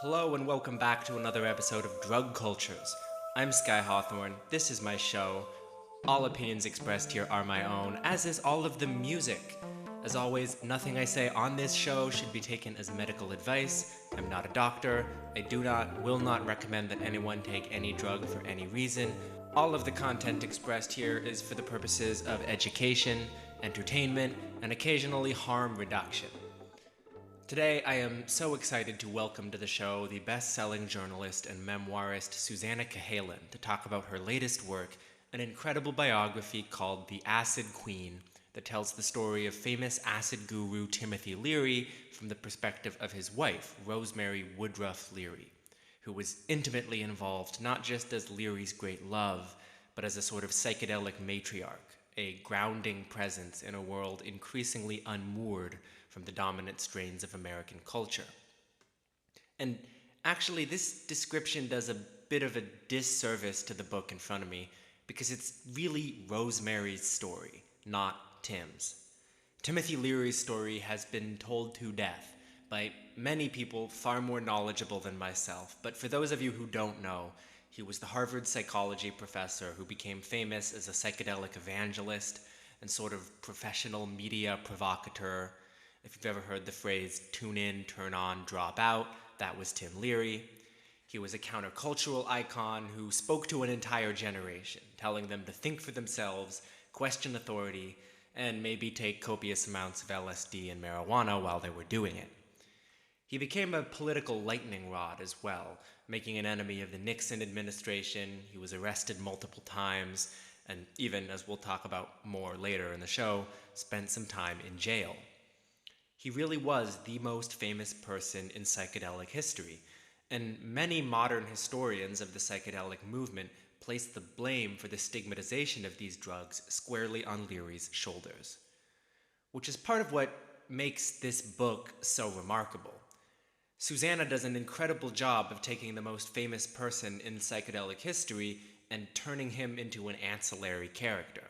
Hello and welcome back to another episode of Drug Cultures. I'm Sky Hawthorne. This is my show. All opinions expressed here are my own, as is all of the music. As always, nothing I say on this show should be taken as medical advice. I'm not a doctor. I will not recommend that anyone take any drug for any reason. All of the content expressed here is for the purposes of education, entertainment, and occasionally harm reduction. Today, I am so excited to welcome to the show the best-selling journalist and memoirist Susannah Cahalan to talk about her latest work, an incredible biography called The Acid Queen that tells the story of famous acid guru Timothy Leary from the perspective of his wife, Rosemary Woodruff Leary, who was intimately involved not just as Leary's great love, but as a sort of psychedelic matriarch, a grounding presence in a world increasingly unmoored from the dominant strains of American culture. And actually, this description does a bit of a disservice to the book in front of me because it's really Rosemary's story, not Tim's. Timothy Leary's story has been told to death by many people far more knowledgeable than myself, but for those of you who don't know, he was the Harvard psychology professor who became famous as a psychedelic evangelist and sort of professional media provocateur. If you've ever heard the phrase tune in, turn on, drop out, that was Tim Leary. He was a countercultural icon who spoke to an entire generation, telling them to think for themselves, question authority, and maybe take copious amounts of LSD and marijuana while they were doing it. He became a political lightning rod as well, making an enemy of the Nixon administration. He was arrested multiple times, and even, as we'll talk about more later in the show, spent some time in jail. He really was the most famous person in psychedelic history, and many modern historians of the psychedelic movement place the blame for the stigmatization of these drugs squarely on Leary's shoulders. Which is part of what makes this book so remarkable. Susannah does an incredible job of taking the most famous person in psychedelic history and turning him into an ancillary character.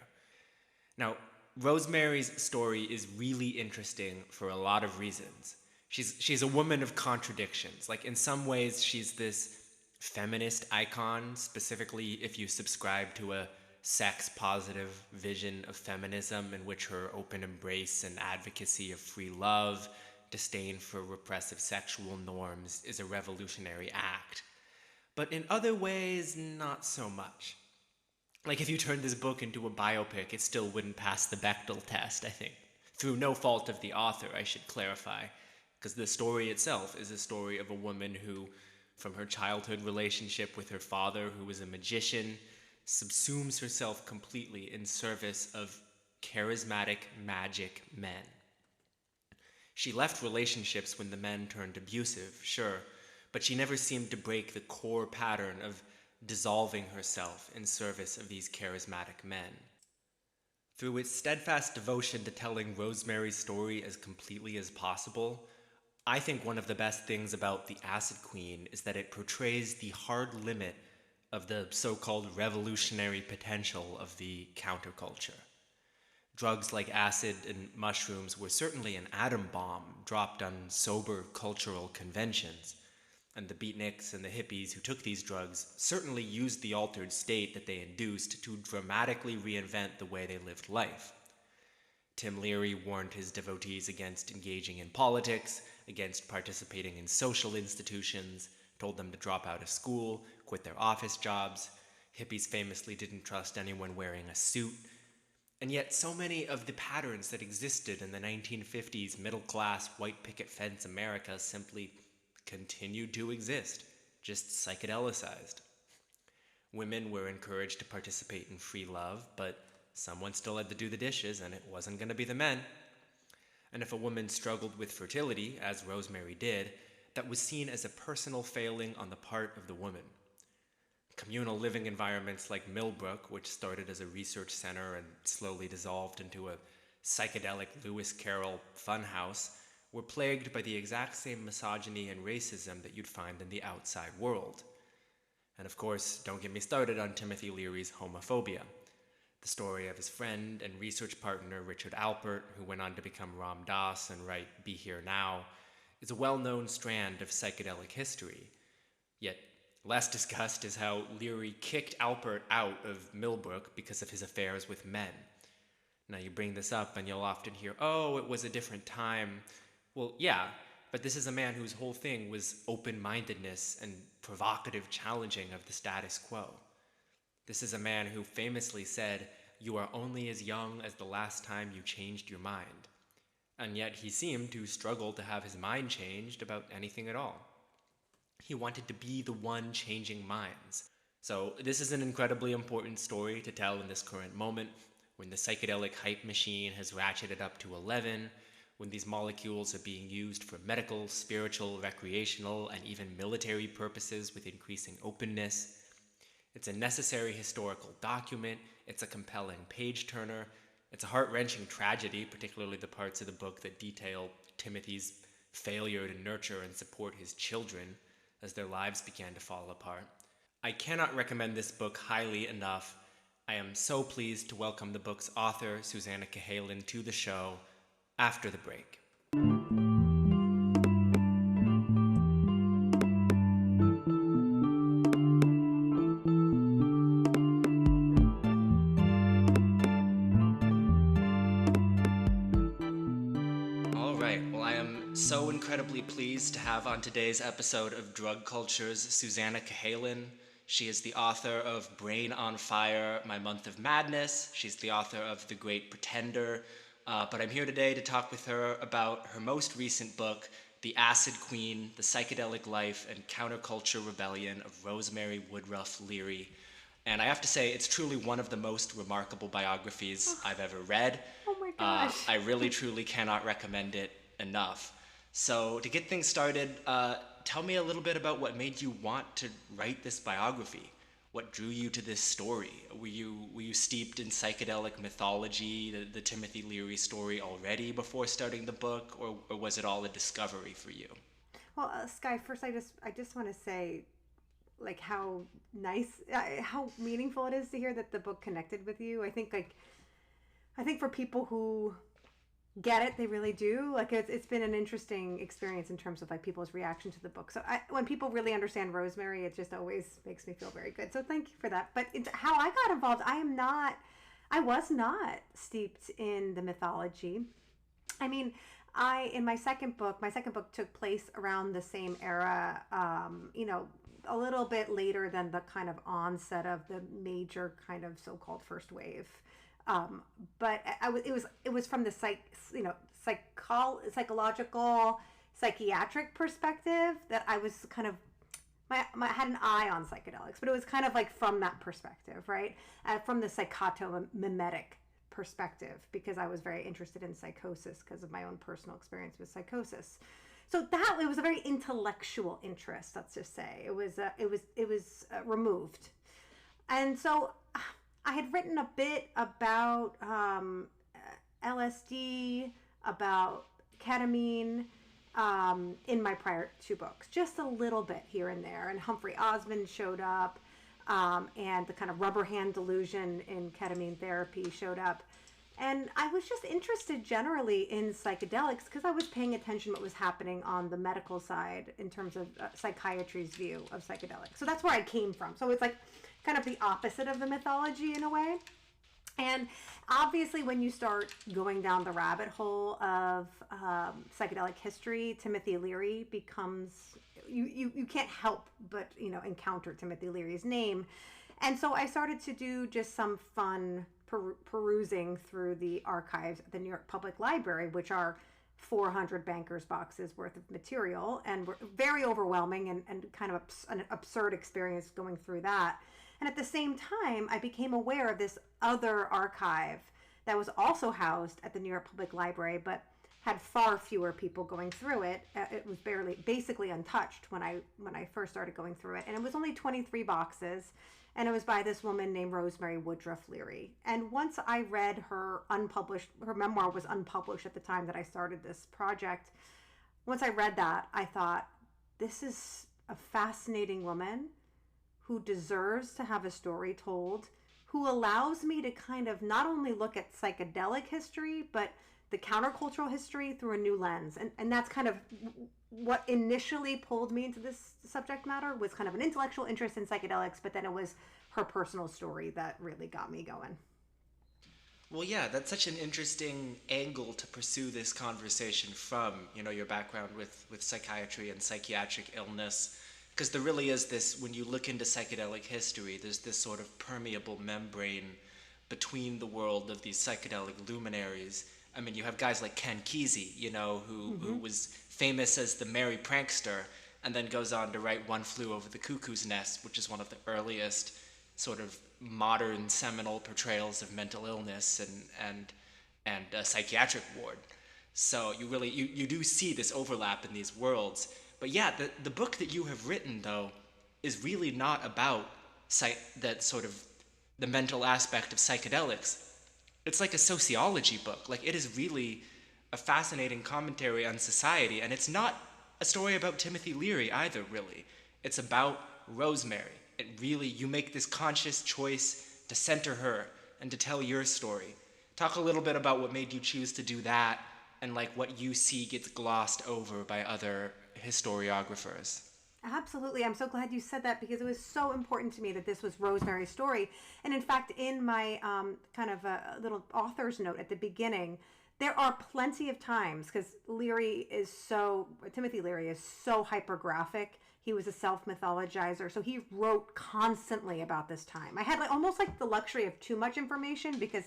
Now, Rosemary's story is really interesting for a lot of reasons. She's a woman of contradictions. Like, in some ways, she's this feminist icon, specifically if you subscribe to a sex-positive vision of feminism in which her open embrace and advocacy of free love, disdain for repressive sexual norms is a revolutionary act. But in other ways, not so much. Like, if you turned this book into a biopic, it still wouldn't pass the Bechdel test, I think. Through no fault of the author, I should clarify, because the story itself is a story of a woman who, from her childhood relationship with her father, who was a magician, subsumes herself completely in service of charismatic magic men. She left relationships when the men turned abusive, sure, but she never seemed to break the core pattern of dissolving herself in service of these charismatic men. Through its steadfast devotion to telling Rosemary's story as completely as possible, I think one of the best things about The Acid Queen is that it portrays the hard limit of the so-called revolutionary potential of the counterculture. Drugs like acid and mushrooms were certainly an atom bomb dropped on sober cultural conventions, and the beatniks and the hippies who took these drugs certainly used the altered state that they induced to dramatically reinvent the way they lived life. Tim Leary warned his devotees against engaging in politics, against participating in social institutions, told them to drop out of school, quit their office jobs. Hippies famously didn't trust anyone wearing a suit. And yet so many of the patterns that existed in the 1950s middle-class white picket fence America simply continued to exist, just psychedelicized. Women were encouraged to participate in free love, but someone still had to do the dishes, and it wasn't going to be the men. And if a woman struggled with fertility, as Rosemary did, that was seen as a personal failing on the part of the woman. Communal living environments like Millbrook, which started as a research center and slowly dissolved into a psychedelic Lewis Carroll funhouse, were plagued by the exact same misogyny and racism that you'd find in the outside world. And of course, don't get me started on Timothy Leary's homophobia, the story of his friend and research partner Richard Alpert, who went on to become Ram Dass and write Be Here Now, is a well-known strand of psychedelic history. Yet, less discussed is how Leary kicked Alpert out of Millbrook because of his affairs with men. Now, you bring this up and you'll often hear, oh, it was a different time. Well, yeah, but this is a man whose whole thing was open-mindedness and provocative challenging of the status quo. This is a man who famously said, "You are only as young as the last time you changed your mind." And yet he seemed to struggle to have his mind changed about anything at all. He wanted to be the one changing minds. So this is an incredibly important story to tell in this current moment, when the psychedelic hype machine has ratcheted up to 11, when these molecules are being used for medical, spiritual, recreational, and even military purposes with increasing openness. It's a necessary historical document, it's a compelling page-turner, it's a heart-wrenching tragedy, particularly the parts of the book that detail Timothy's failure to nurture and support his children as their lives began to fall apart. I cannot recommend this book highly enough. I am so pleased to welcome the book's author, Susannah Cahalan, to the show after the break. So incredibly pleased to have on today's episode of Drug Cultures Susannah Cahalan. She is the author of Brain on Fire, My Month of Madness. She's the author of The Great Pretender. But I'm here today to talk with her about her most recent book, The Acid Queen, The Psychedelic Life and Counterculture Rebellion of Rosemary Woodruff Leary. And I have to say, it's truly one of the most remarkable biographies I've ever read. Oh my gosh. I really, truly cannot recommend it enough. So to get things started, tell me a little bit about what made you want to write this biography. What drew you to this story? Were you steeped in psychedelic mythology, the Timothy Leary story already before starting the book, or was it all a discovery for you? Well, Sky, first I just want to say, like, how nice, how meaningful it is to hear that the book connected with you. I think for people who get it, they really do. Like, it's been an interesting experience in terms of like people's reaction to the book. So when people really understand Rosemary, it just always makes me feel very good. So thank you for that. But how I got involved, I was not steeped in the mythology. I mean, in my second book took place around the same era, a little bit later than the kind of onset of the major kind of so-called first wave. But it was from the psychological, psychiatric perspective that I was kind of, I had an eye on psychedelics, but it was kind of like from that perspective, right? From the psychotomimetic perspective, because I was very interested in psychosis because of my own personal experience with psychosis. So it was a very intellectual interest, let's just say. It was removed. And so I had written a bit about LSD, about ketamine in my prior two books, just a little bit here and there. And Humphrey Osmond showed up, and the kind of rubber hand delusion in ketamine therapy showed up. And I was just interested generally in psychedelics because I was paying attention to what was happening on the medical side in terms of psychiatry's view of psychedelics. So that's where I came from. So it's like kind of the opposite of the mythology in a way. And obviously when you start going down the rabbit hole of psychedelic history, Timothy Leary becomes, you can't help but, encounter Timothy Leary's name. And so I started to do just some fun perusing through the archives at the New York Public Library, which are 400 bankers' boxes worth of material, and were very overwhelming and kind of an absurd experience going through that. And at the same time, I became aware of this other archive that was also housed at the New York Public Library, but had far fewer people going through it. It was basically untouched when I first started going through it. And it was only 23 boxes. And it was by this woman named Rosemary Woodruff Leary. And once I read her memoir was unpublished at the time that I started this project. Once I read that, I thought, this is a fascinating woman who deserves to have a story told, who allows me to kind of not only look at psychedelic history, but the countercultural history through a new lens. And that's kind of what initially pulled me into this subject matter, was kind of an intellectual interest in psychedelics, but then it was her personal story that really got me going. Well, yeah, that's such an interesting angle to pursue this conversation from, your background with psychiatry and psychiatric illness. Because there really is this, when you look into psychedelic history, there's this sort of permeable membrane between the world of these psychedelic luminaries. I mean, you have guys like Ken Kesey, who was famous as the merry prankster, and then goes on to write One Flew Over the Cuckoo's Nest, which is one of the earliest sort of modern seminal portrayals of mental illness and a psychiatric ward. So you do see this overlap in these worlds. But yeah, the book that you have written, though, is really not about that sort of the mental aspect of psychedelics. It's like a sociology book. Like, it is really a fascinating commentary on society, and it's not a story about Timothy Leary either, really. It's about Rosemary. You make this conscious choice to center her and to tell your story. Talk a little bit about what made you choose to do that, and like what you see gets glossed over by other historiographers. Absolutely. I'm so glad you said that, because it was so important to me that this was Rosemary's story. And in fact, in my kind of a little author's note at the beginning, there are plenty of times, because Timothy Leary is so hypergraphic. He was a self-mythologizer, so he wrote constantly about this time. I had almost like the luxury of too much information, because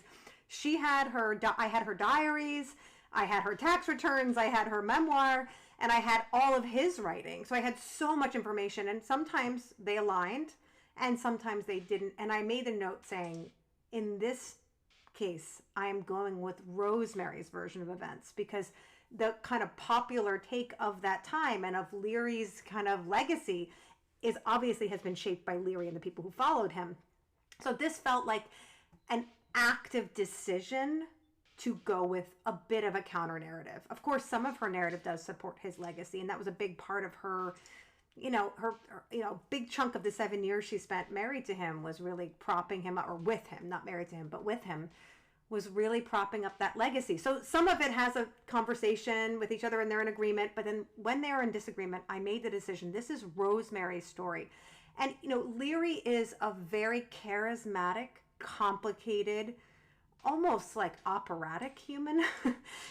I had her diaries, I had her tax returns, I had her memoir, and I had all of his writing. So I had so much information, and sometimes they aligned and sometimes they didn't. And I made a note saying, in this case, I am going with Rosemary's version of events, because the kind of popular take of that time and of Leary's kind of legacy has been shaped by Leary and the people who followed him. So this felt like an active decision to go with a bit of a counter narrative. Of course, some of her narrative does support his legacy, and that was a big part of her, big chunk of the 7 years she spent married to him was really propping him up, or with him, not married to him, but with him, was really propping up that legacy. So some of it has a conversation with each other and they're in agreement, but then when they're in disagreement, I made the decision, this is Rosemary's story. And, Leary is a very charismatic, complicated, almost like operatic human.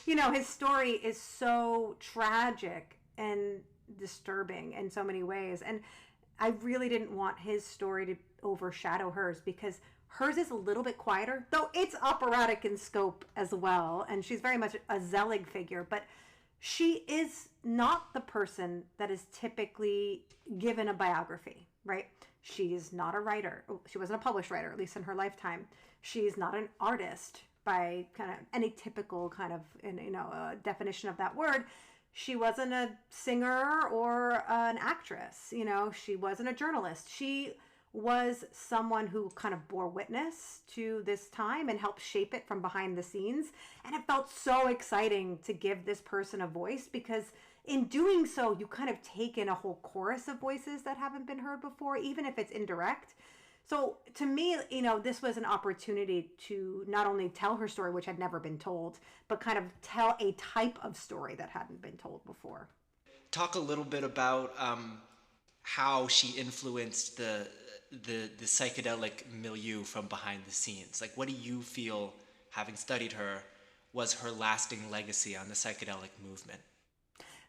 His story is so tragic and disturbing in so many ways. And I really didn't want his story to overshadow hers, because hers is a little bit quieter, though it's operatic in scope as well. And she's very much a Zelig figure, but she is not the person that is typically given a biography, right? She is not a writer. She wasn't a published writer, at least in her lifetime. She's not an artist by kind of any typical kind of, definition of that word. She wasn't a singer or an actress. She wasn't a journalist. She was someone who kind of bore witness to this time and helped shape it from behind the scenes. And it felt so exciting to give this person a voice, because in doing so, you kind of take in a whole chorus of voices that haven't been heard before, even if it's indirect. So to me, this was an opportunity to not only tell her story, which had never been told, but kind of tell a type of story that hadn't been told before. Talk a little bit about how she influenced the psychedelic milieu from behind the scenes. Like, what do you feel, having studied her, was her lasting legacy on the psychedelic movement?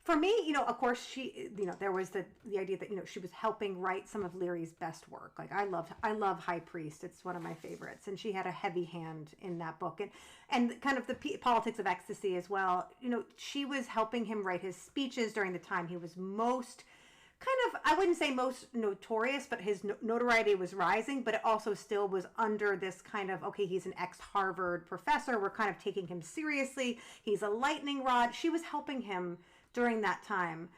For me, of course, she, there was the idea that, she was helping write some of Leary's best work. Like, I love High Priest. It's one of my favorites. And she had a heavy hand in that book. And kind of the politics of ecstasy as well. She was helping him write his speeches during the time he was most I wouldn't say most notorious, but his notoriety was rising, but it also still was under this kind of, okay, he's an ex-Harvard professor. We're kind of taking him seriously. He's a lightning rod. She was helping him during that time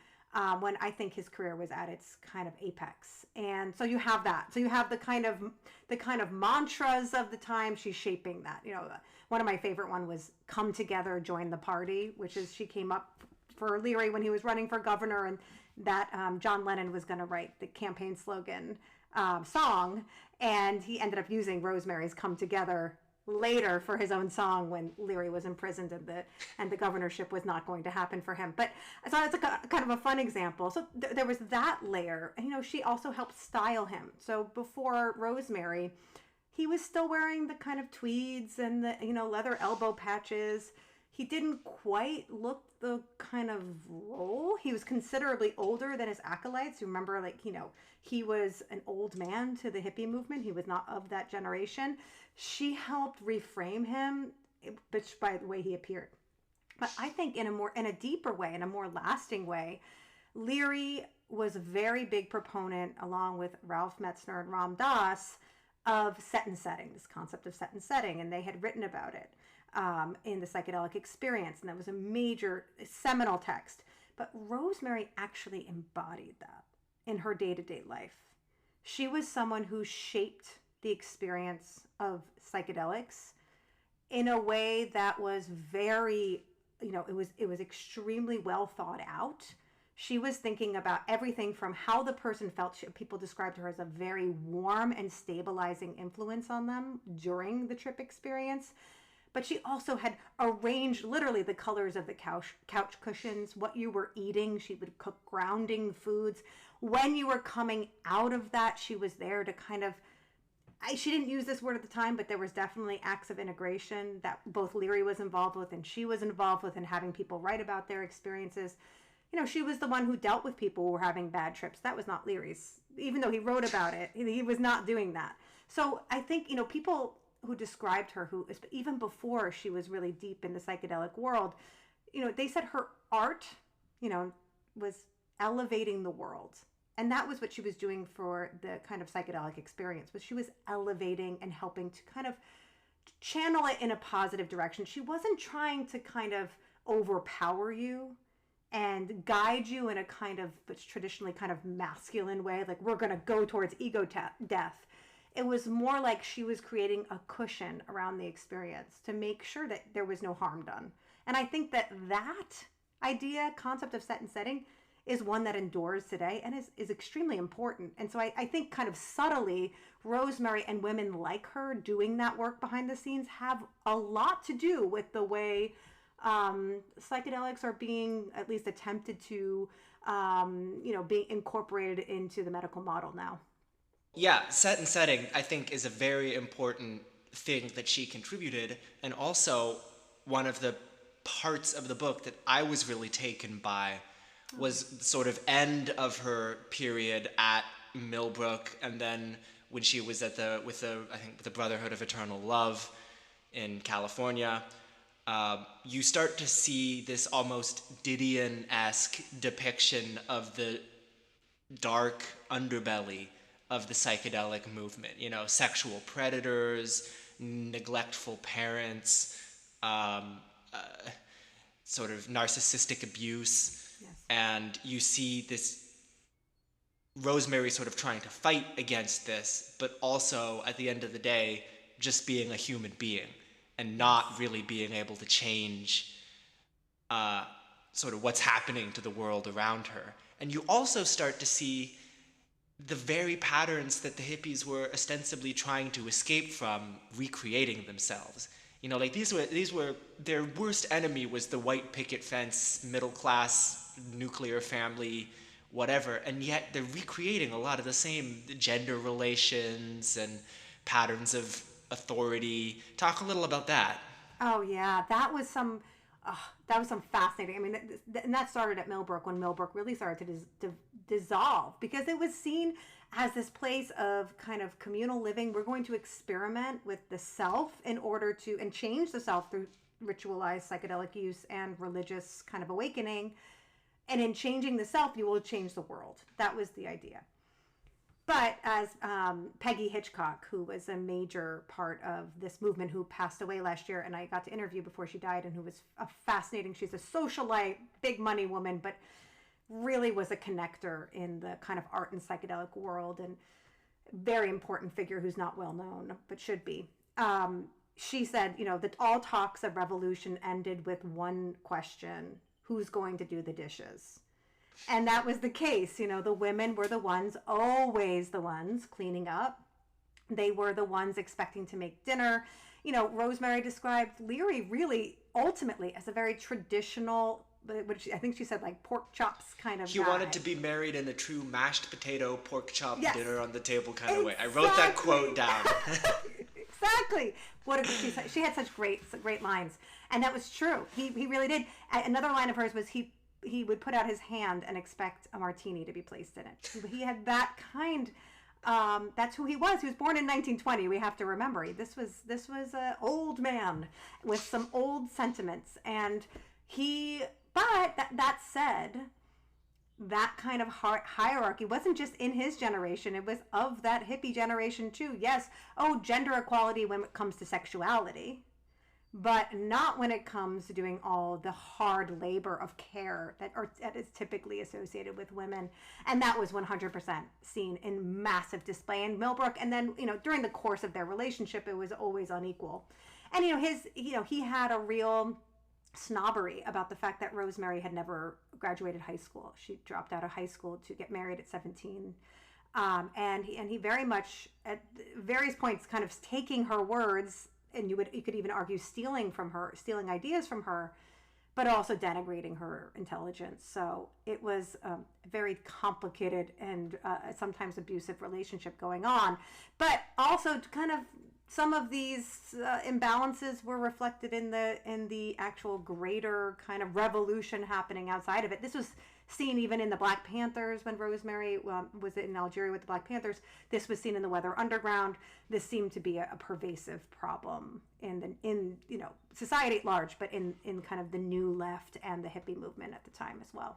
when I think his career was at its kind of apex. And so you have that. So you have the kind of mantras of the time. She's shaping that. One of my favorite one was "Come Together, Join the Party," which is she came up for Leary when he was running for governor, and that John Lennon was going to write the campaign slogan song, and he ended up using Rosemary's "Come Together" later for his own song when Leary was imprisoned and the governorship was not going to happen for him. But so it's kind of a fun example. So there was that layer. She also helped style him. So before Rosemary, he was still wearing the kind of tweeds and the leather elbow patches. He didn't quite look the kind of role. He was considerably older than his acolytes. Remember, he was an old man to the hippie movement. He was not of that generation. She helped reframe him by the way he appeared. But I think in a deeper way, in a more lasting way, Leary was a very big proponent, along with Ralph Metzner and Ram Dass, of set and setting, this concept of set and setting, and they had written about it in the Psychedelic Experience, and that was a major seminal text. But Rosemary actually embodied that in her day-to-day life. She was someone who shaped the experience of psychedelics in a way that was very, it was extremely well thought out. She was thinking about everything from how the person felt. People described her as a very warm and stabilizing influence on them during the trip experience. But she also had arranged literally the colors of the couch cushions, what you were eating. She would cook grounding foods. When you were coming out of that, she was there to kind of, she didn't use this word at the time, but there was definitely acts of integration that both Leary was involved with and she was involved with, in having people write about their experiences. She was the one who dealt with people who were having bad trips. That was not Leary's. Even though he wrote about it, he was not doing that. So I think, people who described her, who even before she was really deep in the psychedelic world, they said her art, was elevating the world. And that was what she was doing for the kind of psychedelic experience, was she was elevating and helping to kind of channel it in a positive direction. She wasn't trying to kind of overpower you and guide you in a kind of, but traditionally kind of masculine way, like we're going to go towards ego death. It was more like she was creating a cushion around the experience to make sure that there was no harm done. And I think that concept of set and setting, is one that endures today and is extremely important. And so I think kind of subtly, Rosemary and women like her doing that work behind the scenes have a lot to do with the way psychedelics are being at least attempted to, being incorporated into the medical model now. Yeah, set and setting, I think, is a very important thing that she contributed, and also one of the parts of the book that I was really taken by was the sort of end of her period at Millbrook, and then when she was with the Brotherhood of Eternal Love in California. You start to see this almost Didion-esque depiction of the dark underbelly of the psychedelic movement. Sexual predators, neglectful parents, sort of narcissistic abuse. Yes. And you see this Rosemary sort of trying to fight against this, but also at the end of the day, just being a human being and not really being able to change sort of what's happening to the world around her. And you also start to see the very patterns that the hippies were ostensibly trying to escape from recreating themselves. These were their worst enemy was the white picket fence, middle class, nuclear family, whatever, and yet they're recreating a lot of the same gender relations and patterns of authority. Talk a little about that. Oh yeah, that was some fascinating. I mean, and that started at Millbrook, when Millbrook really started to dissolve, because it was seen as this place of kind of communal living. We're going to experiment with the self in order to, and change the self through ritualized psychedelic use and religious kind of awakening. And in changing the self, you will change the world. That was the idea. But as Peggy Hitchcock, who was a major part of this movement, who passed away last year, and I got to interview before she died, and who was she's a socialite, big money woman, but really was a connector in the kind of art and psychedelic world, and very important figure who's not well known, but should be. She said, that all talks of revolution ended with one question: who's going to do the dishes? And that was the case. The women were always the ones cleaning up, They were the ones expecting to make dinner. Rosemary described Leary really ultimately as a very traditional, which I think she said like pork chops kind of He guy. wanted to be married in a true mashed potato, pork chop, Yes. dinner on the table kind of way. I wrote that quote down. Exactly. She had such great lines, and that was true. He really did. Another line of hers was he would put out his hand and expect a martini to be placed in it. He had that kind. That's who he was. He was born in 1920. We have to remember. This was an old man with some old sentiments, and But that said, that kind of hierarchy wasn't just in his generation. It was of that hippie generation too. Yes, gender equality when it comes to sexuality, but not when it comes to doing all the hard labor of care that is typically associated with women. And that was 100% seen in massive display in Millbrook. And then, during the course of their relationship, it was always unequal. And, he had a real snobbery about the fact that Rosemary had never graduated high school. She dropped out of high school to get married at 17. And he very much, at various points, kind of taking her words, and you could even argue stealing ideas from her, but also denigrating her intelligence. So it was a very complicated and sometimes abusive relationship going on. But also kind of some of these imbalances were reflected in the actual greater kind of revolution happening outside of it. This was seen even in the Black Panthers when Rosemary was in Algeria with the Black Panthers. This was seen in the Weather Underground. This seemed to be a pervasive problem in society at large, but in kind of the new left and the hippie movement at the time as well.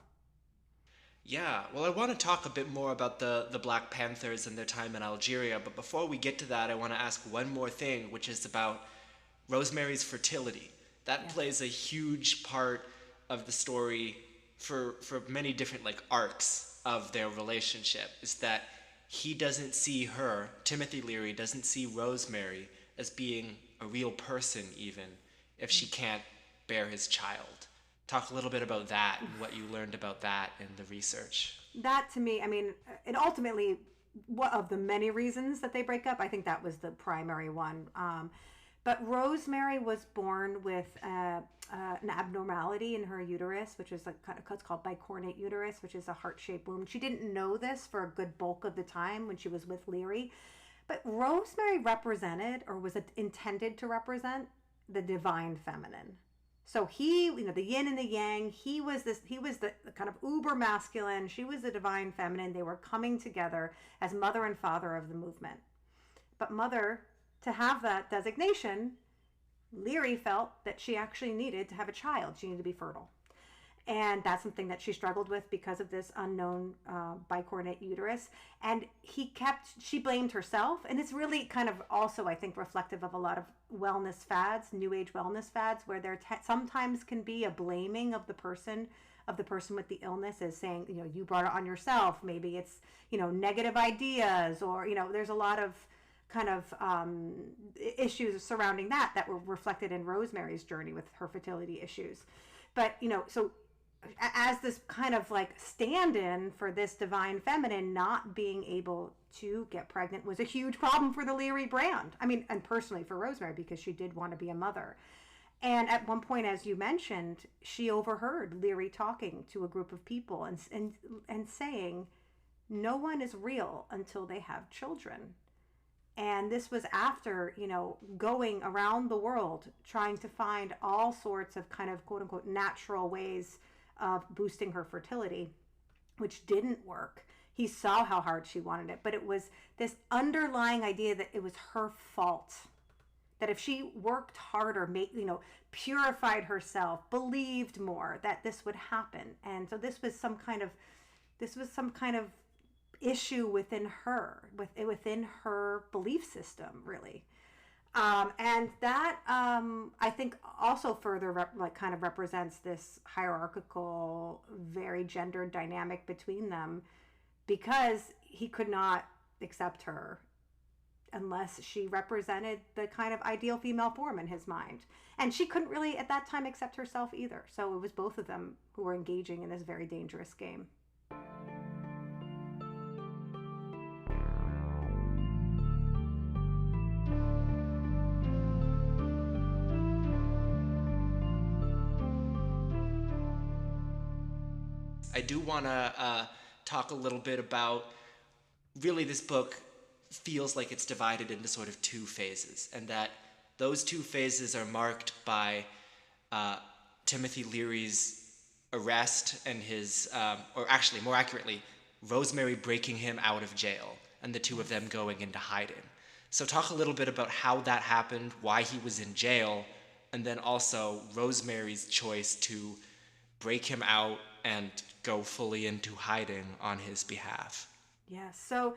Yeah, well, I want to talk a bit more about the Black Panthers and their time in Algeria, but before we get to that, I want to ask one more thing, which is about Rosemary's fertility. That plays a huge part of the story for many different arcs of their relationship, is that he doesn't see her, Timothy Leary doesn't see Rosemary as being a real person even if she can't bear his child. Talk a little bit about that and what you learned about that in the research. That to me, and ultimately, one of the many reasons that they break up, I think that was the primary one. But Rosemary was born with an abnormality in her uterus, which is what's called bicornate uterus, which is a heart-shaped womb. She didn't know this for a good bulk of the time when she was with Leary. But Rosemary represented, or was intended to represent, the divine feminine. So he, the yin and the yang, he was the kind of uber masculine. She was the divine feminine. They were coming together as mother and father of the movement. But mother, to have that designation, Leary felt that she actually needed to have a child. She needed to be fertile. And that's something that she struggled with because of this unknown bicornate uterus. And she blamed herself. And it's really kind of also, I think, reflective of a lot of wellness fads, new age wellness fads, where there sometimes can be a blaming of the person with the illness, as saying, you brought it on yourself. Maybe it's, negative ideas, or, there's a lot of kind of issues surrounding that were reflected in Rosemary's journey with her fertility issues. But, so as this kind of stand-in for this divine feminine, not being able to get pregnant was a huge problem for the Leary brand. And personally for Rosemary, because she did want to be a mother. And at one point, as you mentioned, she overheard Leary talking to a group of people and saying, no one is real until they have children. And this was after, going around the world trying to find all sorts of kind of quote unquote natural ways of boosting her fertility, which didn't work. He saw how hard she wanted it, but it was this underlying idea that it was her fault. That if she worked harder, purified herself, believed more, that this would happen. And so this was some kind of issue within her, within her belief system, really. And that, I think, also further kind of represents this hierarchical, very gendered dynamic between them, because he could not accept her unless she represented the kind of ideal female form in his mind. And she couldn't really, at that time, accept herself either. So it was both of them who were engaging in this very dangerous game. I do want to talk a little bit about, really this book feels like it's divided into sort of two phases, and that those two phases are marked by Timothy Leary's arrest and his, or actually more accurately, Rosemary breaking him out of jail and the two of them going into hiding. So talk a little bit about how that happened, why he was in jail, and then also Rosemary's choice to break him out and go fully into hiding on his behalf. Yes. So,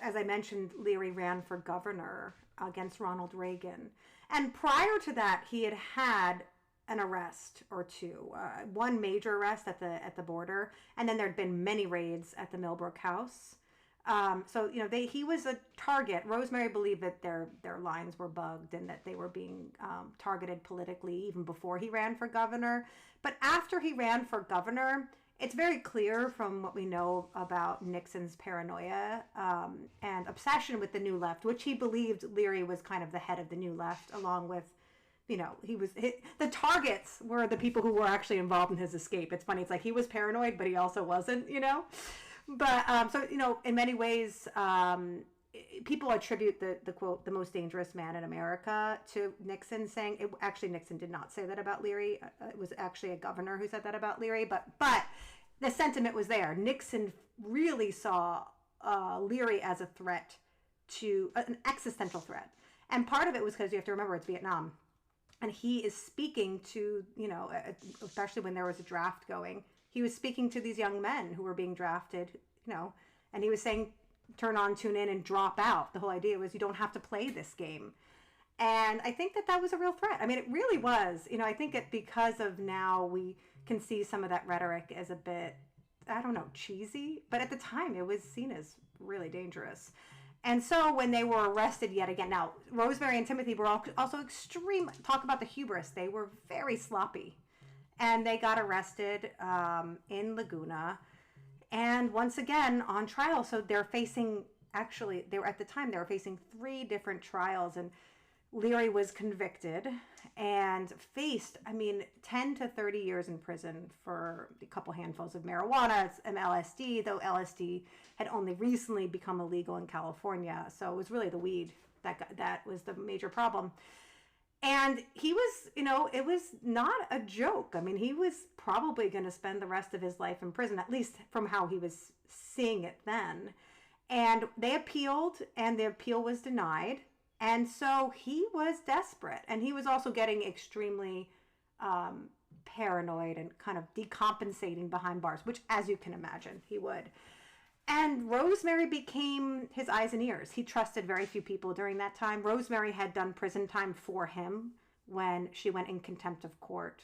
as I mentioned, Leary ran for governor against Ronald Reagan. And prior to that, he had had an arrest or two. One major arrest at the border, and then there'd been many raids at the Millbrook house. So he was a target. Rosemary believed that their lines were bugged and that they were being targeted politically even before he ran for governor. But after he ran for governor, it's very clear from what we know about Nixon's paranoia and obsession with the New Left, which he believed Leary was kind of the head of the New Left, along with, the targets were the people who were actually involved in his escape. It's funny. It's like he was paranoid, but he also wasn't, But in many ways, people attribute the quote, "the most dangerous man in America" to Nixon, saying it. Actually, Nixon did not say that about Leary. It was actually a governor who said that about Leary. But the sentiment was there. Nixon really saw Leary as a threat to an existential threat, and part of it was because you have to remember it's Vietnam, and he is speaking to especially when there was a draft going. He was speaking to these young men who were being drafted, and he was saying, turn on, tune in, and drop out. The whole idea was you don't have to play this game. And I think that was a real threat. I mean, it really was. I think because of now we can see some of that rhetoric as a bit, I don't know, cheesy. But at the time, it was seen as really dangerous. And so when they were arrested yet again, now, Rosemary and Timothy were also extreme. Talk about the hubris. They were very sloppy. And they got arrested in Laguna, and once again on trial. So they're facing, they were facing 3 different trials, and Leary was convicted and faced, 10 to 30 years in prison for a couple handfuls of marijuana and LSD, though LSD had only recently become illegal in California. So it was really the weed that was the major problem. And he was, it was not a joke. He was probably going to spend the rest of his life in prison, at least from how he was seeing it then. And they appealed, and the appeal was denied. And so he was desperate. And he was also getting extremely paranoid and kind of decompensating behind bars, which, as you can imagine, he would. And Rosemary became his eyes and ears. He trusted very few people during that time. Rosemary had done prison time for him when she went in contempt of court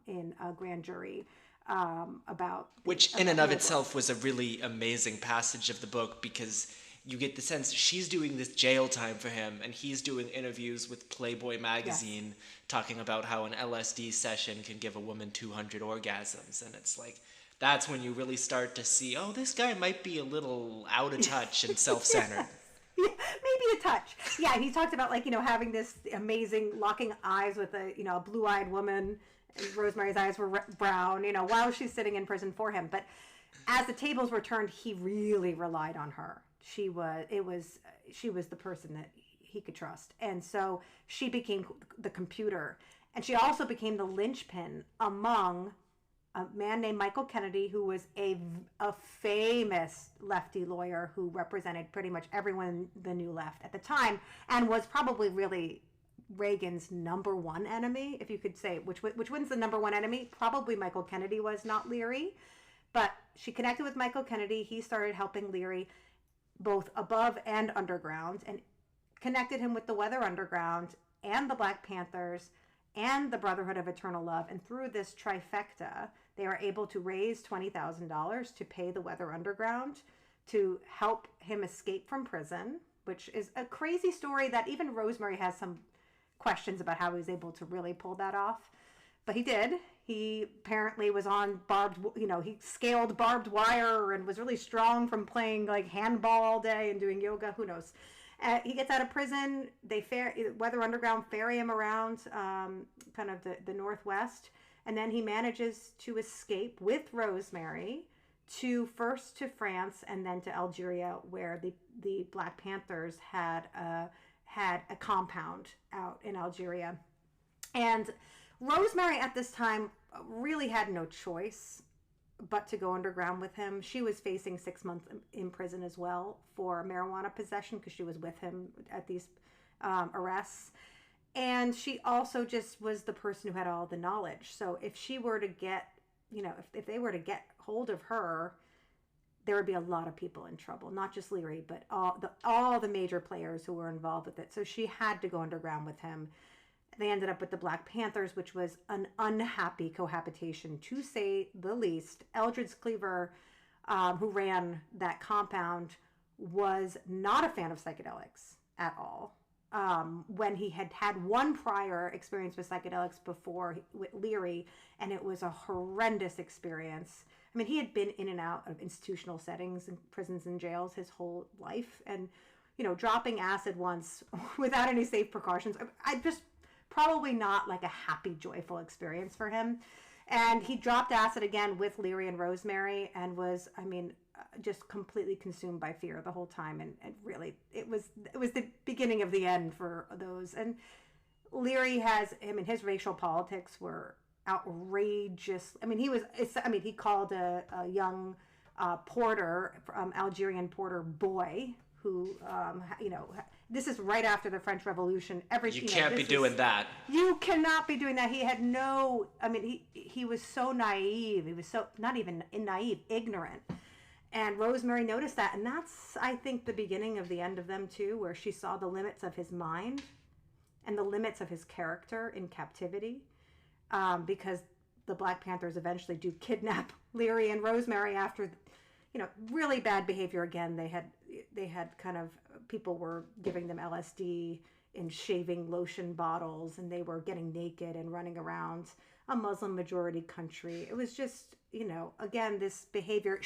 in a grand jury about... Which in and of itself was a really amazing passage of the book, because you get the sense she's doing this jail time for him, and he's doing interviews with Playboy magazine, yes, talking about how an LSD session can give a woman 200 orgasms. And it's like... that's when you really start to see, oh, this guy might be a little out of touch and self-centered. Yeah, maybe a touch. Yeah, he talked about, having this amazing locking eyes with a blue-eyed woman. And Rosemary's eyes were brown, while she's sitting in prison for him. But as the tables were turned, he really relied on her. She was the person that he could trust. And so she became the computer. And she also became the linchpin among a man named Michael Kennedy, who was a famous lefty lawyer who represented pretty much everyone in the New Left at the time, and was probably really Reagan's number one enemy, if you could say. Which one's the number one enemy? Probably Michael Kennedy was, not Leary. But she connected with Michael Kennedy. He started helping Leary both above and underground, and connected him with the Weather Underground and the Black Panthers and the Brotherhood of Eternal Love. And through this trifecta, they were able to raise $20,000 to pay the Weather Underground to help him escape from prison, which is a crazy story that even Rosemary has some questions about how he was able to really pull that off. But he did. He apparently was on he scaled barbed wire and was really strong from playing handball all day and doing yoga. Who knows? He gets out of prison. Weather Underground ferry him around kind of the Northwest. And then he manages to escape with Rosemary first to France and then to Algeria, where the Black Panthers had a compound out in Algeria. And Rosemary at this time really had no choice but to go underground with him. She was facing 6 months in prison as well for marijuana possession because she was with him at these arrests. And she also just was the person who had all the knowledge. So if she were to get, if they were to get hold of her, there would be a lot of people in trouble, not just Leary, but all the major players who were involved with it. So she had to go underground with him. They ended up with the Black Panthers, which was an unhappy cohabitation, to say the least. Eldridge Cleaver, who ran that compound, was not a fan of psychedelics at all. When he had one prior experience with psychedelics before with Leary, and it was a horrendous experience. I mean, he had been in and out of institutional settings and prisons and jails his whole life, and dropping acid once without any safe precautions, I just probably not like a happy, joyful experience for him. And he dropped acid again with Leary and Rosemary, and was, just completely consumed by fear the whole time. And really, it was the beginning of the end for those. And Leary his racial politics were outrageous. He called a young porter, Algerian porter boy, who, this is right after the French Revolution. You can't be doing that. You cannot be doing that. He had he was so naive. He was so, not even naive, ignorant. And Rosemary noticed that. And that's, I think, the beginning of the end of them too, where she saw the limits of his mind and the limits of his character in captivity. Because the Black Panthers eventually do kidnap Leary and Rosemary after, really bad behavior again. They had kind of, people were giving them LSD in shaving lotion bottles, and they were getting naked and running around a Muslim majority country. It was just, again, this behavior.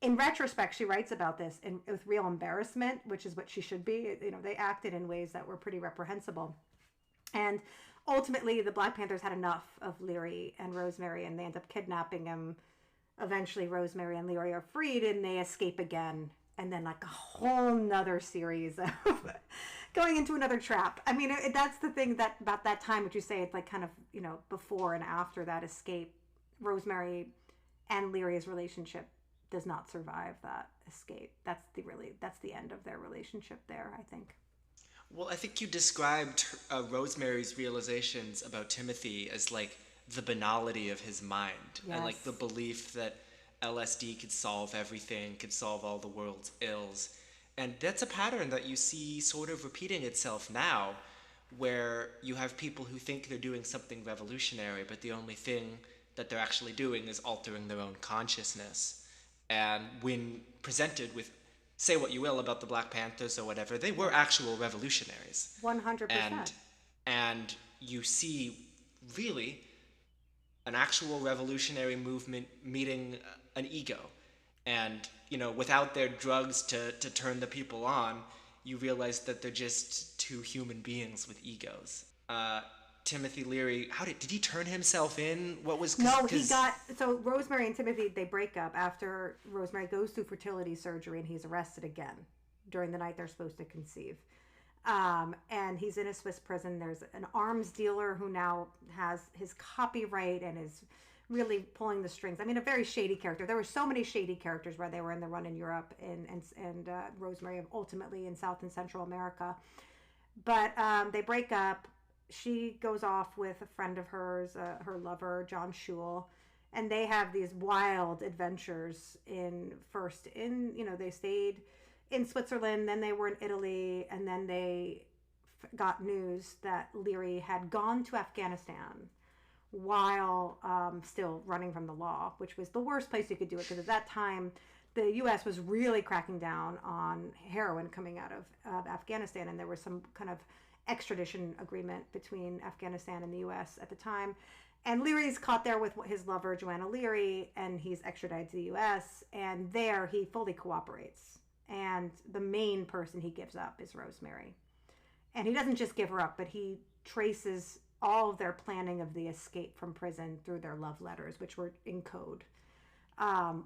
In retrospect, she writes about this with real embarrassment, which is what she should be. They acted in ways that were pretty reprehensible. And ultimately, the Black Panthers had enough of Leary and Rosemary, and they end up kidnapping him. Eventually, Rosemary and Leary are freed, and they escape again. And then like a whole nother series of going into another trap. That's the thing about that time, which you say, it's like kind of, before and after that escape, Rosemary and Leary's relationship does not survive that escape. That's the end of their relationship there, I think. Well, I think you described Rosemary's realizations about Timothy as like the banality of his mind. Yes. And like the belief that LSD could solve everything, could solve all the world's ills. And that's a pattern that you see sort of repeating itself now, where you have people who think they're doing something revolutionary, but the only thing that they're actually doing is altering their own consciousness. And when presented with, say what you will about the Black Panthers or whatever, they were actual revolutionaries. 100%. And you see really an actual revolutionary movement meeting an ego. And, without their drugs to turn the people on, you realize that they're just two human beings with egos. Timothy Leary, did he turn himself in? So Rosemary and Timothy, they break up after Rosemary goes through fertility surgery, and he's arrested again during the night they're supposed to conceive. And he's in a Swiss prison. There's an arms dealer who now has his copyright and is really pulling the strings. A very shady character. There were so many shady characters where they were in the run in Europe and Rosemary ultimately in South and Central America. But they break up. She goes off with a friend of hers, her lover, John Schul, and they have these wild adventures they stayed in Switzerland, then they were in Italy, and then they got news that Leary had gone to Afghanistan while still running from the law, which was the worst place you could do it, because at that time the U.S. was really cracking down on heroin coming out of Afghanistan, and there was some kind of extradition agreement between Afghanistan and the U.S. at the time. And Leary's caught there with his lover, Joanna Leary, and he's extradited to the U.S., and there he fully cooperates. And the main person he gives up is Rosemary. And he doesn't just give her up, but he traces all of their planning of the escape from prison through their love letters, which were in code,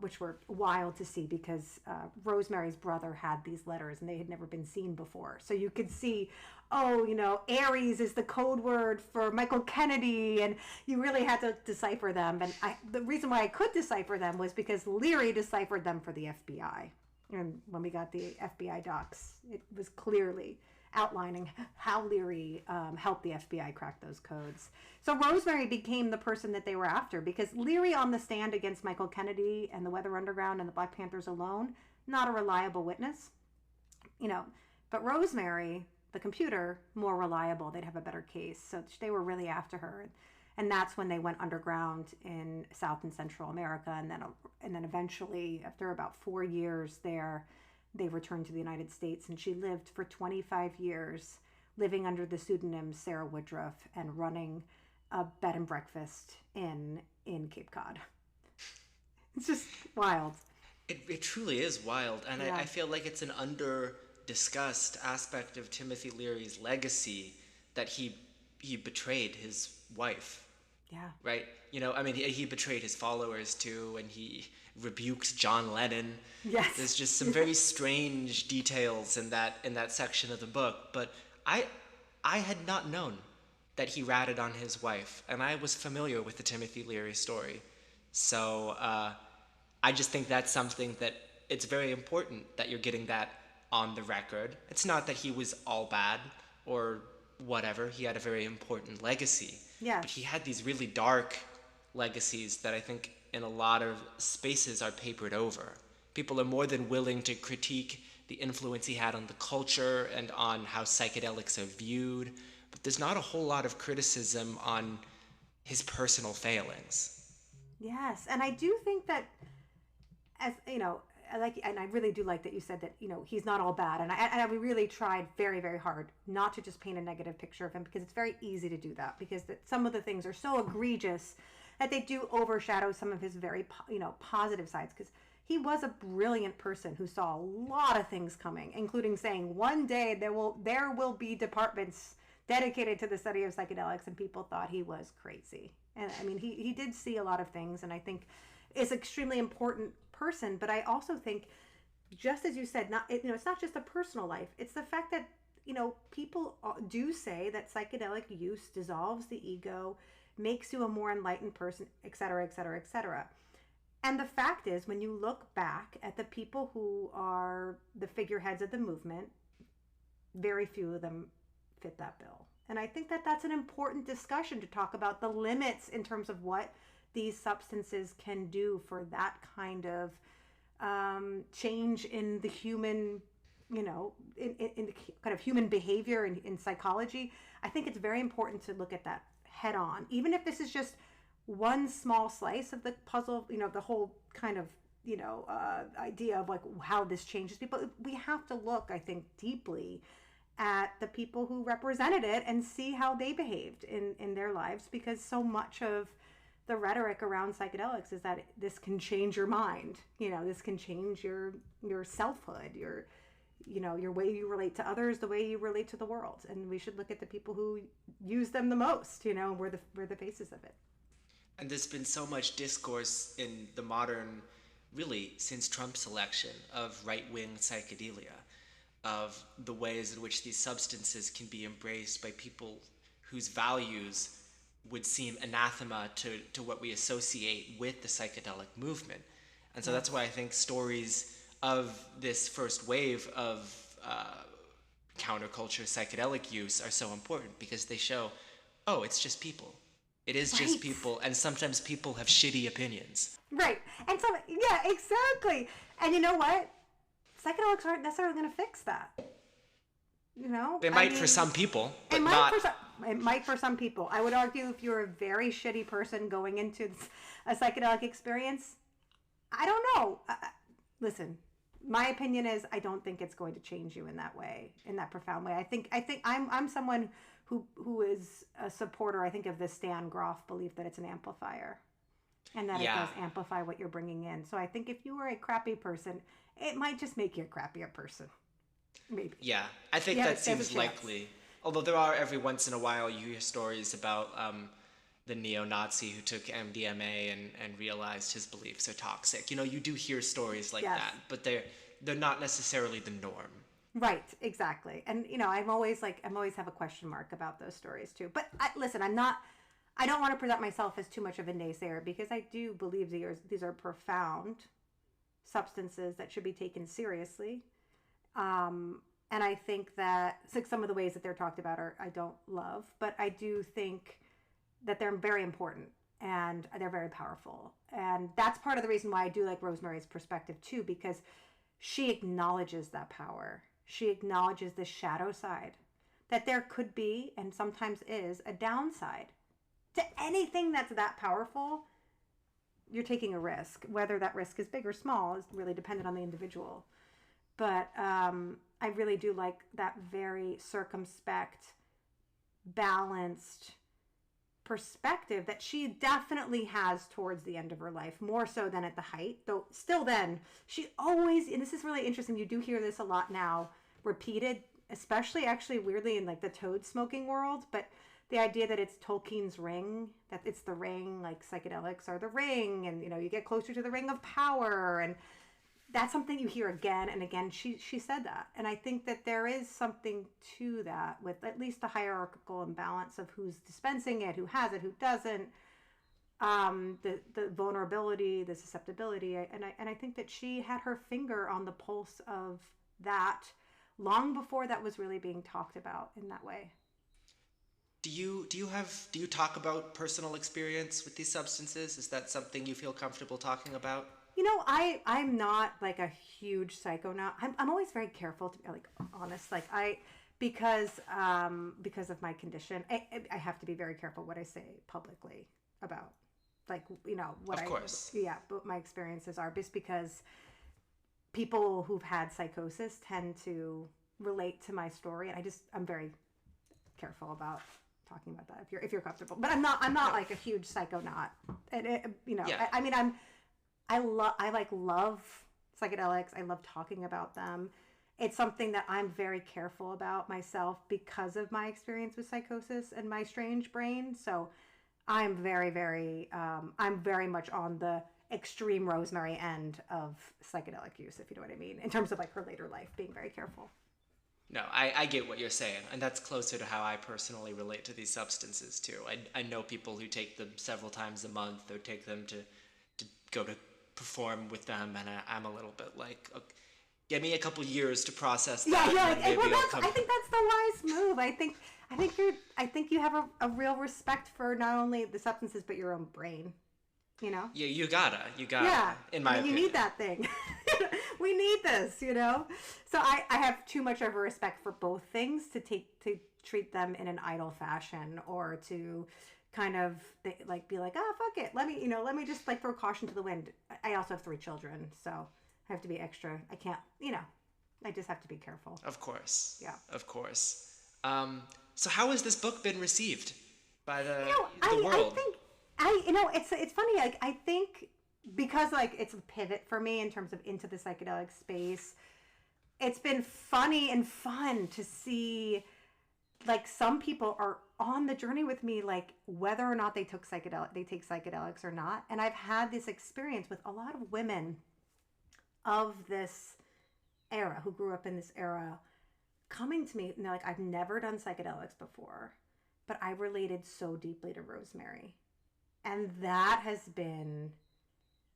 which were wild to see because Rosemary's brother had these letters and they had never been seen before. So you could see, oh, Aries is the code word for Michael Kennedy, and you really had to decipher them. And the reason why I could decipher them was because Leary deciphered them for the FBI. And when we got the FBI docs, it was clearly outlining how Leary helped the FBI crack those codes. So Rosemary became the person that they were after because Leary on the stand against Michael Kennedy and the Weather Underground and the Black Panthers alone, not a reliable witness, but Rosemary, the computer, more reliable. They'd have a better case. So they were really after her. And that's when they went underground in South and Central America. And then eventually, after about 4 years there, they returned to the United States. And she lived for 25 years, living under the pseudonym Sarah Woodruff and running a bed and breakfast in Cape Cod. It's just wild. It truly is wild. And yeah. I feel like it's an under-discussed aspect of Timothy Leary's legacy that he betrayed his wife. Yeah. Right? He betrayed his followers too, and he rebuked John Lennon. Yes. There's just some very strange details in that section of the book, but I had not known that he ratted on his wife, and I was familiar with the Timothy Leary story. So I just think that's something that it's very important that you're getting that on the record. It's not that he was all bad or whatever. He had a very important legacy. Yeah. But he had these really dark legacies that I think in a lot of spaces are papered over. People are more than willing to critique the influence he had on the culture and on how psychedelics are viewed, but there's not a whole lot of criticism on his personal failings. Yes, and I do think that, as I really do like that you said that he's not all bad, and I really tried very, very hard not to just paint a negative picture of him, because it's very easy to do that, because some of the things are so egregious that they do overshadow some of his very positive sides, because he was a brilliant person who saw a lot of things coming, including saying one day there will be departments dedicated to the study of psychedelics, and people thought he was crazy. And I mean, he did see a lot of things, and I think is an extremely important person. But I also think, just as you said, it's not just a personal life. It's the fact that people do say that psychedelic use dissolves the ego, makes you a more enlightened person, et cetera, et cetera, et cetera. And the fact is, when you look back at the people who are the figureheads of the movement, very few of them fit that bill. And I think that that's an important discussion to talk about the limits in terms of what these substances can do for that kind of change in the human, in the kind of human behavior and in psychology. I think it's very important to look at that head on, even if this is just one small slice of the puzzle, the whole kind of, idea of like how this changes people. We have to look, I think, deeply at the people who represented it and see how they behaved in their lives, because so much of the rhetoric around psychedelics is that this can change your mind, this can change your selfhood, your way you relate to others, the way you relate to the world. And we should look at the people who use them the most, we're the faces of it. And there's been so much discourse in the modern, really since Trump's election, of right-wing psychedelia, of the ways in which these substances can be embraced by people whose values would seem anathema to what we associate with the psychedelic movement. And so that's why I think stories of this first wave of counterculture psychedelic use are so important, because they show, oh, it's just people. It is just people, and sometimes people have shitty opinions. Right. And so, yeah, exactly. And you know what? Psychedelics aren't necessarily going to fix that. They might for some people, but it might for some people. I would argue if you're a very shitty person going into a psychedelic experience, I don't know. Listen, my opinion is I don't think it's going to change you in that way, in that profound way. I think I'm someone who is a supporter, I think, of the Stan Groff belief that it's an amplifier, and that it does amplify what you're bringing in. So I think if you were a crappy person, it might just make you a crappier person. Maybe. Yeah, I think that seems likely. Although there are every once in a while you hear stories about the neo-Nazi who took MDMA and realized his beliefs are toxic. You know, you do hear stories like Yes. that, but they're not necessarily the norm. Right, exactly. And I'm always have a question mark about those stories too. But listen, I don't want to present myself as too much of a naysayer, because I do believe these are profound substances that should be taken seriously. And I think that some of the ways that they're talked about I don't love, but I do think that they're very important and they're very powerful. And that's part of the reason why I do like Rosemary's perspective too, because she acknowledges that power. She acknowledges the shadow side, that there could be, and sometimes is, a downside to anything that's that powerful. You're taking a risk. Whether that risk is big or small is really dependent on the individual. But I really do like that very circumspect, balanced perspective that she definitely has towards the end of her life, more so than at the height. Though still then, she always, and this is really interesting, you do hear this a lot now, repeated, especially actually weirdly in like the toad smoking world, but the idea that it's Tolkien's ring, that it's the ring, like psychedelics are the ring, and you get closer to the ring of power, and that's something you hear again and again. She said that, and I think that there is something to that, with at least the hierarchical imbalance of who's dispensing it, who has it, who doesn't, the vulnerability, the susceptibility, and I think that she had her finger on the pulse of that long before that was really being talked about in that way. Do you talk about personal experience with these substances? Is that something you feel comfortable talking about? I'm not like a huge psychonaut. I'm always very careful to be like honest. Like because of my condition, I have to be very careful what I say publicly about, like, what Of course. but my experiences are, just because people who've had psychosis tend to relate to my story, and I'm very careful about talking about that if you're comfortable. But I'm not like a huge psychonaut. And Yeah. I mean, I love psychedelics. I love talking about them. It's something that I'm very careful about myself because of my experience with psychosis and my strange brain. So I'm very, very, I'm very much on the extreme Rosemary end of psychedelic use, if you know what I mean, in terms of like her later life, being very careful. No, I get what you're saying, and that's closer to how I personally relate to these substances too. I know people who take them several times a month, or take them to go to perform with them, and I'm a little bit like, okay, give me a couple years to process that. Yeah. I think that's the wise move. I think you have a real respect for not only the substances but your own brain. Yeah, you gotta. Yeah, in my opinion. You need that thing. We need this, So I have too much of a respect for both things to treat them in an idle fashion, or to kind of like be like, fuck it, let me just like throw caution to the wind. I also have 3 children, so I have to be extra. I can't, I just have to be careful. Of course. Yeah. Of course. So how has this book been received by the I world? think it's funny. Like, I think because like it's a pivot for me in terms of into the psychedelic space, it's been funny and fun to see like some people are on the journey with me, like whether or not they take psychedelics or not. And I've had this experience with a lot of women of this era who grew up in this era coming to me, and they're like, I've never done psychedelics before, but I related so deeply to Rosemary. And that has been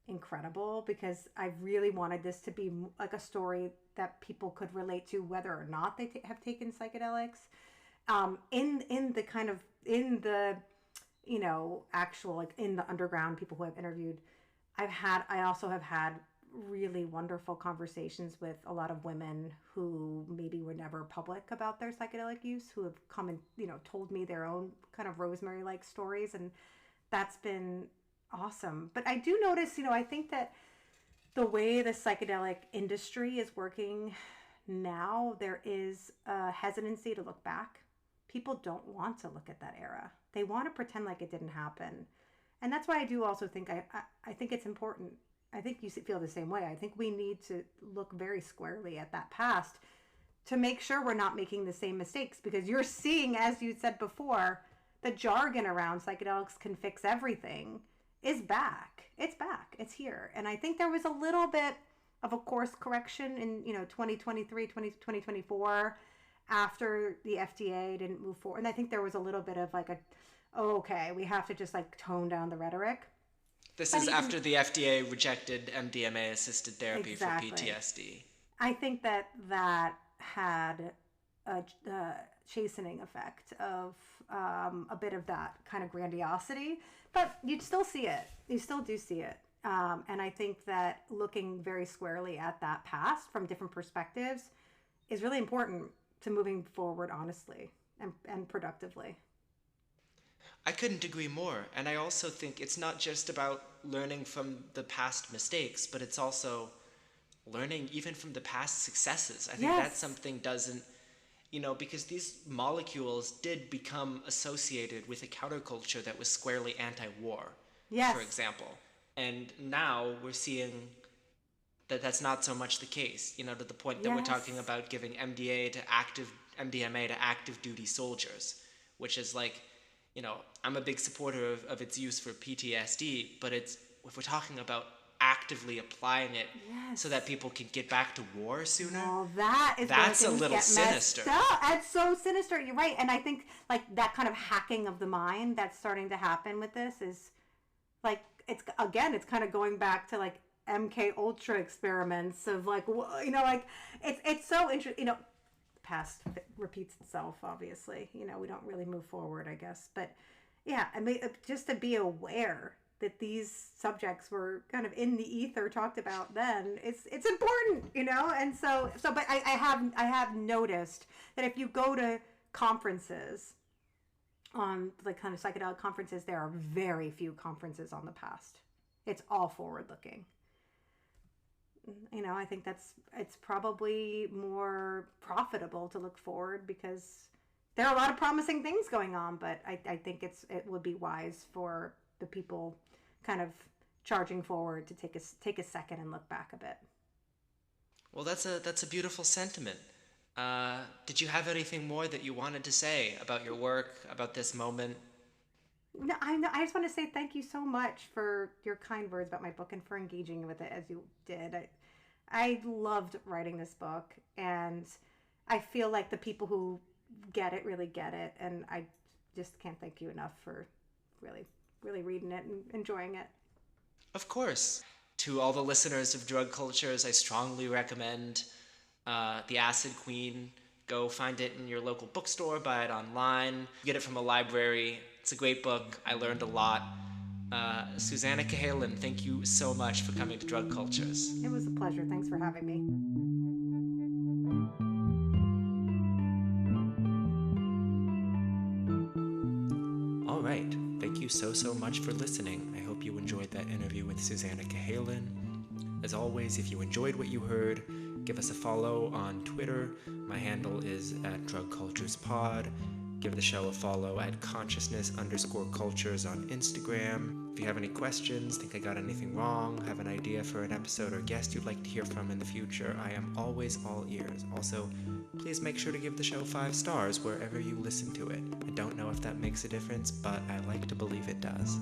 incredible, because I really wanted this to be like a story that people could relate to, whether or not they have taken psychedelics. In the actual, like in the underground, people who I've interviewed, I also have had really wonderful conversations with a lot of women who maybe were never public about their psychedelic use, who have come and told me their own kind of Rosemary like stories, and that's been awesome. But I do notice, I think that the way the psychedelic industry is working now, there is a hesitancy to look back. People don't want to look at that era. They want to pretend like it didn't happen. And that's why I do also think I think it's important. I think you feel the same way. I think we need to look very squarely at that past, to make sure we're not making the same mistakes, because you're seeing, as you said before, the jargon around psychedelics can fix everything is back. It's back. It's here. And I think there was a little bit of a course correction in, 2023, 2024 after the FDA didn't move forward. And I think there was a little bit of like okay, we have to just like tone down the rhetoric. This is after the FDA rejected MDMA-assisted therapy for PTSD. I think that had a chastening effect of a bit of that kind of grandiosity, but you'd still see it. You still do see it. And I think that looking very squarely at that past from different perspectives is really important to moving forward honestly and productively. I couldn't agree more. And I also think it's not just about learning from the past mistakes, but it's also learning even from the past successes. I think that's something doesn't, because these molecules did become associated with a counterculture that was squarely anti-war, for example. And now we're seeing that that's not so much the case, to the point that we're talking about giving MDMA to active duty soldiers, which is like, I'm a big supporter of its use for PTSD, but if we're talking about actively applying it so that people can get back to war sooner. Well, that's a little sinister. That's so sinister. You're right. And I think like that kind of hacking of the mind that's starting to happen with this is like, it's kind of going back to like MK Ultra experiments of like, like it's so interesting, the past repeats itself, obviously, we don't really move forward, I guess. But yeah, I mean, just to be aware that these subjects were kind of in the ether talked about then, it's important, and so but I have noticed that if you go to conferences on like kind of psychedelic conferences, there are very few conferences on the past. It's all forward looking. I think it's probably more profitable to look forward because there are a lot of promising things going on, but I think it would be wise for the people kind of charging forward to take a second and look back a bit. Well, that's a beautiful sentiment. Did you have anything more that you wanted to say about your work, about this moment? No, I just want to say thank you so much for your kind words about my book and for engaging with it as you did. I loved writing this book, and I feel like the people who get it really get it, and I just can't thank you enough for really, really reading it and enjoying it. Of course. To all the listeners of Drug Cultures, I strongly recommend The Acid Queen. Go find it in your local bookstore, buy it online, get it from a library. It's a great book. I learned a lot. Susannah Cahalan, thank you so much for coming to Drug Cultures. It was a pleasure. Thanks for having me. All right. Thank you so much for listening. I hope you enjoyed that interview with Susannah Cahalan. As always, if you enjoyed what you heard, give us a follow on Twitter. My handle is @DrugCulturesPod. Give the show a follow at consciousness_cultures on Instagram. If you have any questions, think I got anything wrong, have an idea for an episode or guest you'd like to hear from in the future, I am always all ears. Also, please make sure to give the show 5 stars wherever you listen to it. I don't know if that makes a difference, but I like to believe it does.